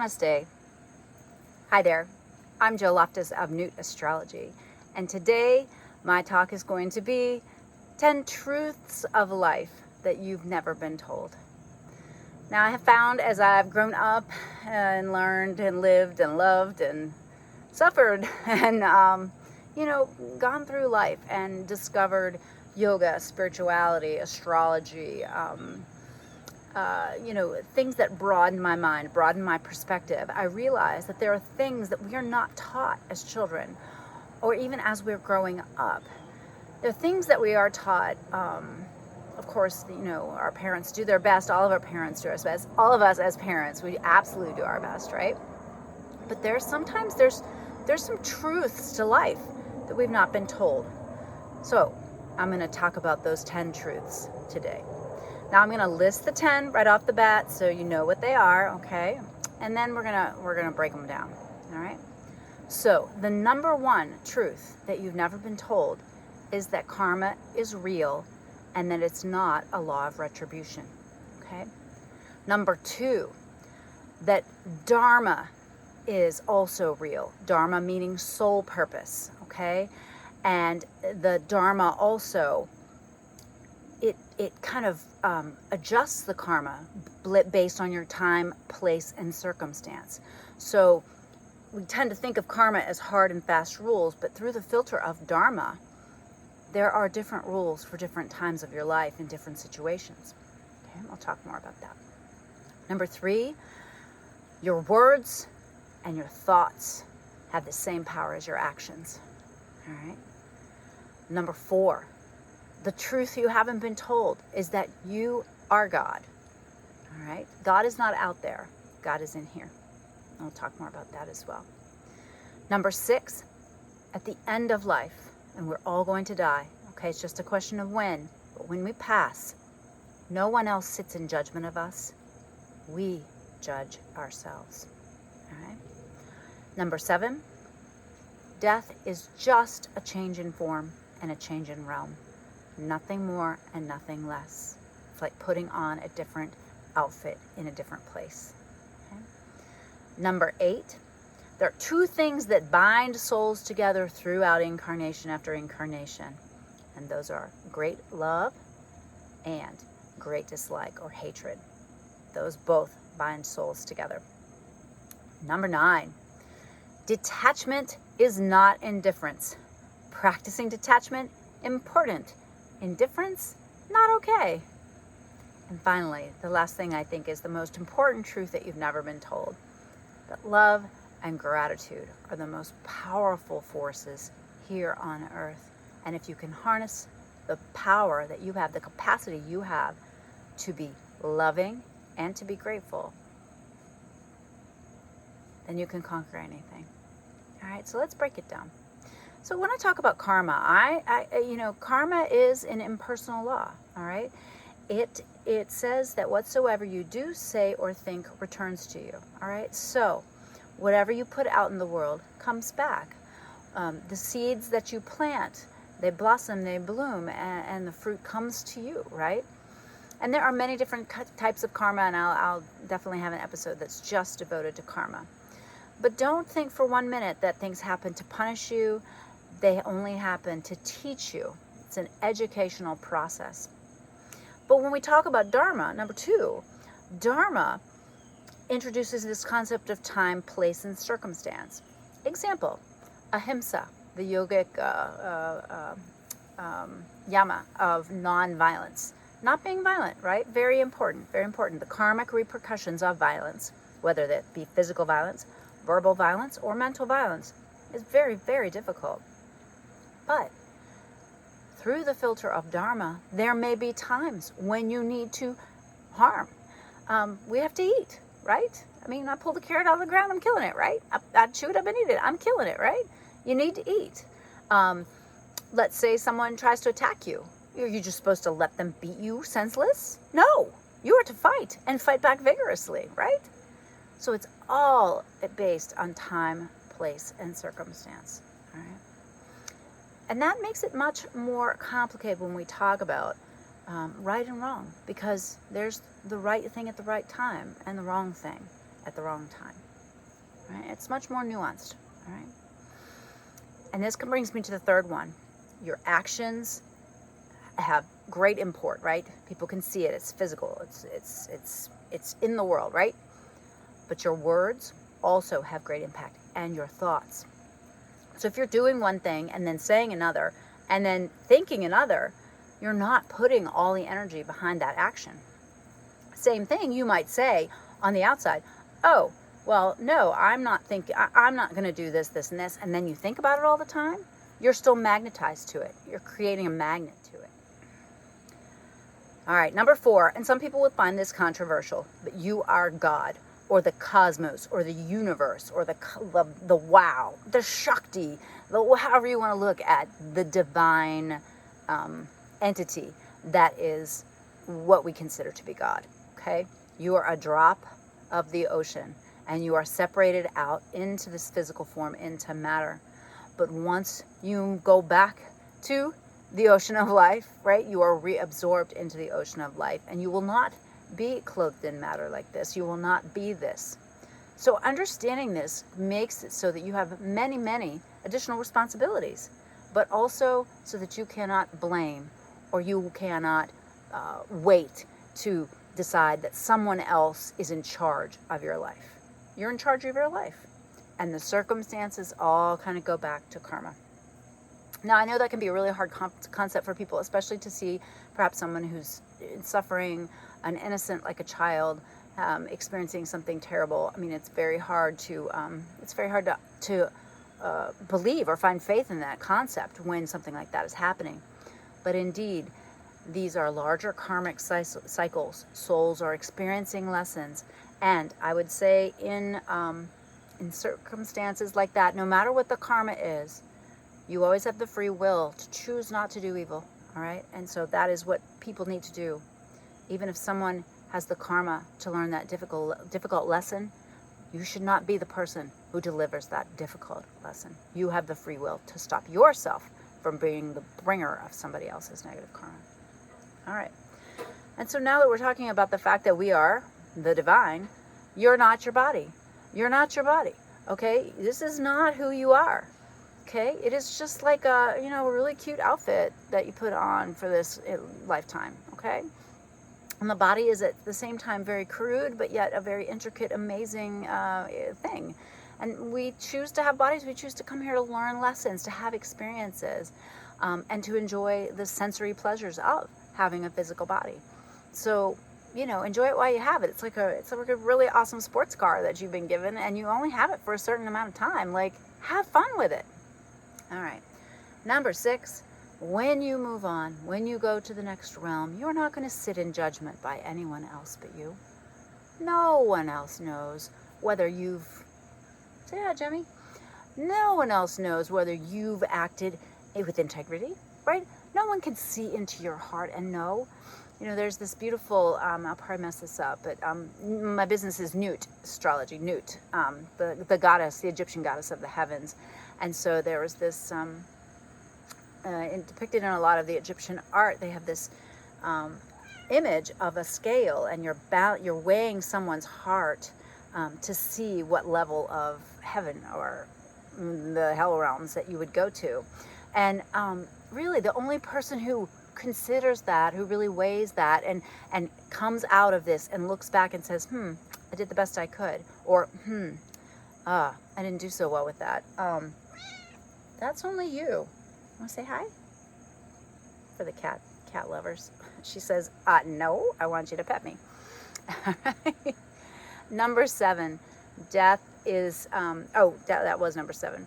Namaste. Hi there. I'm Jill Loftus of Newt Astrology, and today my talk is going to be 10 truths of life that you've never been told. Now, I have found as I've grown up and learned and lived and loved and suffered and, gone through life and discovered yoga, spirituality, astrology, things that broaden my mind, broaden my perspective. I realize that there are things that we are not taught as children or even as we're growing up. There are things that we are taught. Of course, our parents do their best. All of our parents do our best. All of us as parents, we absolutely do our best, right? But there's some truths to life that we've not been told. So I'm going to talk about those 10 truths today. Now I'm going to list the 10 right off the bat so you know what they are, okay? And then we're going to break them down, all right? So the number one truth that you've never been told is that karma is real and that it's not a law of retribution, okay? Number two, that Dharma is also real. Dharma meaning soul purpose, okay? And the Dharma also, it kind of adjusts the karma based on your time, place, and circumstance. So we tend to think of karma as hard and fast rules, but through the filter of Dharma, there are different rules for different times of your life in different situations. Okay, I'll talk more about that. Number three, your words and your thoughts have the same power as your actions. All right. Number four, the truth you haven't been told is that you are God. All right. God is not out there. God is in here. I'll talk more about that as well. Number six, at the end of life, and we're all going to die. Okay, it's just a question of when. But when we pass, no one else sits in judgment of us. We judge ourselves. All right. Number seven, death is just a change in form and a change in realm. Nothing more and nothing less. It's like putting on a different outfit in a different place. Okay? Number eight, there are two things that bind souls together throughout incarnation after incarnation. And those are great love and great dislike or hatred. Those both bind souls together. Number nine, detachment is not indifference. Practicing detachment, important. Indifference, not okay. And finally, the last thing I think is the most important truth that you've never been told, that love and gratitude are the most powerful forces here on earth. And if you can harness the power that you have, the capacity you have to be loving and to be grateful, then you can conquer anything. All right, so let's break it down. So when I talk about karma, karma is an impersonal law, all right? It says that whatsoever you do, say, or think returns to you, all right? So whatever you put out in the world comes back. The seeds that you plant, they blossom, they bloom, and the fruit comes to you, right? And there are many different types of karma, and I'll definitely have an episode that's just devoted to karma. But don't think for 1 minute that things happen to punish you. They only happen to teach you. It's an educational process. But when we talk about Dharma, number two, Dharma introduces this concept of time, place, and circumstance. Example, ahimsa, the yogic yama of non-violence. Not being violent, right? Very important, very important. The karmic repercussions of violence, whether that be physical violence, verbal violence, or mental violence, is very, very difficult. But through the filter of Dharma, there may be times when you need to harm. We have to eat, right? I mean, I pull the carrot out of the ground, I'm killing it, right? I chew it up and eat it, I'm killing it, right? You need to eat. Let's say someone tries to attack you. Are you just supposed to let them beat you senseless? No, you are to fight and fight back vigorously, right? So it's all based on time, place, and circumstance, all right? And that makes it much more complicated when we talk about right and wrong, because there's the right thing at the right time and the wrong thing at the wrong time. right? It's much more nuanced, all right? And this brings me to the third one. Your actions have great import, right? People can see it. It's physical. It's in the world, right? But your words also have great impact, and your thoughts. So if you're doing one thing and then saying another and then thinking another, you're not putting all the energy behind that action. Same thing, you might say on the outside, oh, well, no, I'm not going to do this, this, and this. And then you think about it all the time, you're still magnetized to it. You're creating a magnet to it. All right, number 4, and some people would find this controversial, but you are God, or the cosmos, or the universe, or the wow, the Shakti, however you want to look at the divine entity that is what we consider to be God, okay? You are a drop of the ocean, and you are separated out into this physical form, into matter. But once you go back to the ocean of life, right, you are reabsorbed into the ocean of life, and you will not be clothed in matter like this. You will not be this. So understanding this makes it so that you have many, many additional responsibilities, but also so that you cannot blame, or you cannot wait to decide that someone else is in charge of your life. You're in charge of your life. And the circumstances all kind of go back to karma. Now, I know that can be a really hard concept for people, especially to see perhaps someone who's suffering, an innocent like a child, experiencing something terrible. I mean, it's very hard to believe or find faith in that concept when something like that is happening. But indeed, these are larger karmic cycles. Souls are experiencing lessons, and I would say in circumstances like that, no matter what the karma is, you always have the free will to choose not to do evil, all right? And so that is what people need to do. Even if someone has the karma to learn that difficult lesson, you should not be the person who delivers that difficult lesson. You have the free will to stop yourself from being the bringer of somebody else's negative karma. All right. And so now that we're talking about the fact that we are the divine, you're not your body. You're not your body, okay? This is not who you are, okay? It is just like a really cute outfit that you put on for this lifetime, okay? And the body is at the same time very crude, but yet a very intricate, amazing thing. And we choose to have bodies. We choose to come here to learn lessons, to have experiences, and to enjoy the sensory pleasures of having a physical body. So, enjoy it while you have it. It's like a really awesome sports car that you've been given, and you only have it for a certain amount of time. Like, have fun with it. All right. Number 6, when you move on, when you go to the next realm, you're not going to sit in judgment by anyone else but you. No one else knows whether you've... Say hi, Jimmy. No one else knows whether you've acted with integrity, right? No one can see into your heart and know. There's this beautiful, I'll probably mess this up, but my business is Nut, Astrology, Nut, the goddess, the Egyptian goddess of the heavens. And so there was this, depicted in a lot of the Egyptian art, they have this image of a scale, and you're weighing someone's heart to see what level of heaven or the hell realms that you would go to. And really the only person who considers that, who really weighs that and comes out of this and looks back and says, I did the best I could, or I didn't do so well with that, that's only you. Want to say hi? For the cat lovers. She says, no, I want you to pet me. Number 7, death is, that was number 7.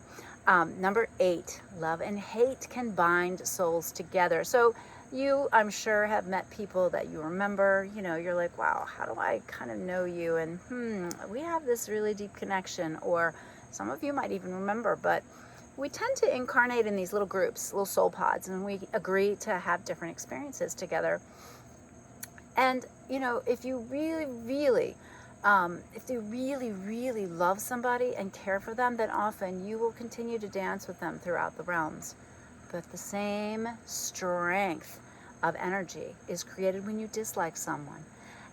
Number 8, love and hate can bind souls together. So you, I'm sure, have met people that you remember. You're like, wow, how do I kind of know you? And we have this really deep connection. Or some of you might even remember, but we tend to incarnate in these little groups, little soul pods, and we agree to have different experiences together. And, if you really love somebody and care for them, then often you will continue to dance with them throughout the realms. But the same strength of energy is created when you dislike someone.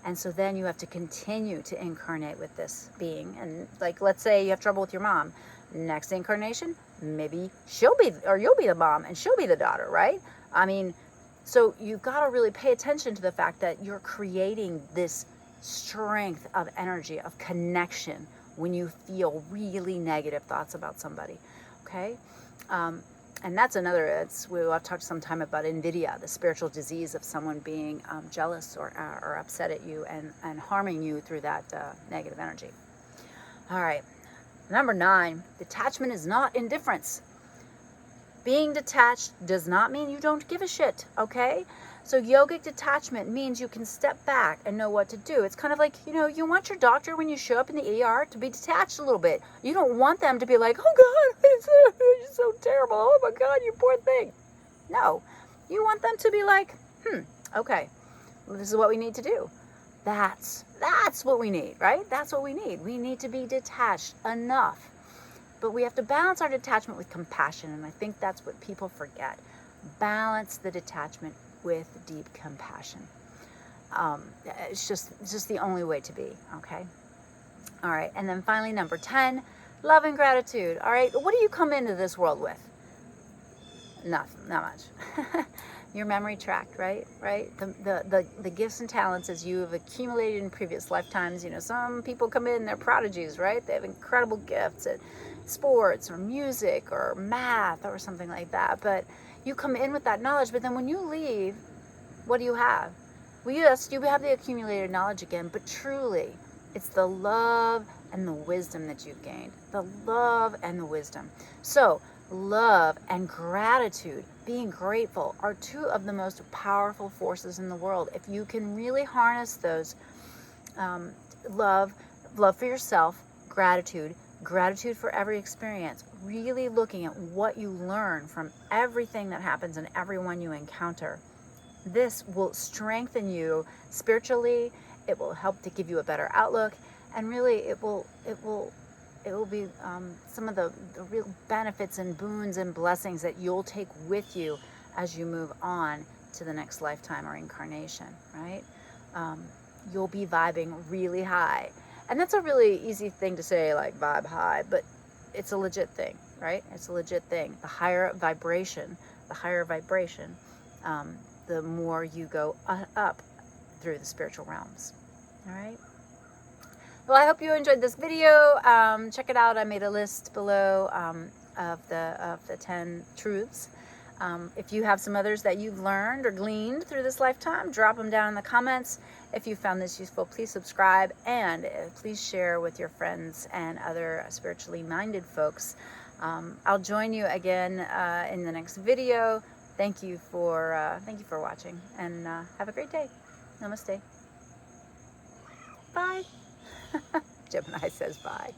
And so then you have to continue to incarnate with this being. And like, let's say you have trouble with your mom. Next incarnation, maybe she'll be, or you'll be the mom and she'll be the daughter, right? I mean, so you've got to really pay attention to the fact that you're creating this strength of energy, of connection when you feel really negative thoughts about somebody, okay? And that's another, we'll talk sometime about invidia, the spiritual disease of someone being jealous or upset at you and harming you through that negative energy. All right, number 9, detachment is not indifference. Being detached does not mean you don't give a shit, okay? So yogic detachment means you can step back and know what to do. It's kind of like, you want your doctor when you show up in the ER to be detached a little bit. You don't want them to be like, oh God, it's so terrible. Oh my God, you poor thing. No, you want them to be like, okay, well, this is what we need to do. That's what we need, right? That's what we need. We need to be detached enough. But we have to balance our detachment with compassion, and I think that's what people forget. Balance the detachment with deep compassion. It's just the only way to be, okay? All right, and then finally, number 10, love and gratitude. All right, what do you come into this world with? Nothing, not much. Your memory tract, right? The gifts and talents as you have accumulated in previous lifetimes. Some people come in, they're prodigies, right? They have incredible gifts at sports or music or math or something like that. But you come in with that knowledge, but then when you leave, what do you have? Well, yes, you have the accumulated knowledge again, but truly, it's the love and the wisdom that you've gained. The love and the wisdom. So, love and gratitude, being grateful, are two of the most powerful forces in the world. If you can really harness those, love for yourself, gratitude for every experience, really looking at what you learn from everything that happens and everyone you encounter. This will strengthen you spiritually. It will help to give you a better outlook, and really it will be some of the real benefits and boons and blessings that you'll take with you as you move on to the next lifetime or incarnation, right? You'll be vibing really high. And that's a really easy thing to say, like vibe high, but it's a legit thing, right? It's a legit thing. The higher vibration, the more you go up through the spiritual realms, all right? Well, I hope you enjoyed this video. Check it out. I made a list below of the 10 truths. If you have some others that you've learned or gleaned through this lifetime, drop them down in the comments. If you found this useful, please subscribe, and please share with your friends and other spiritually minded folks. I'll join you again in the next video. Thank you for watching, and have a great day. Namaste. Bye. Gemini says bye.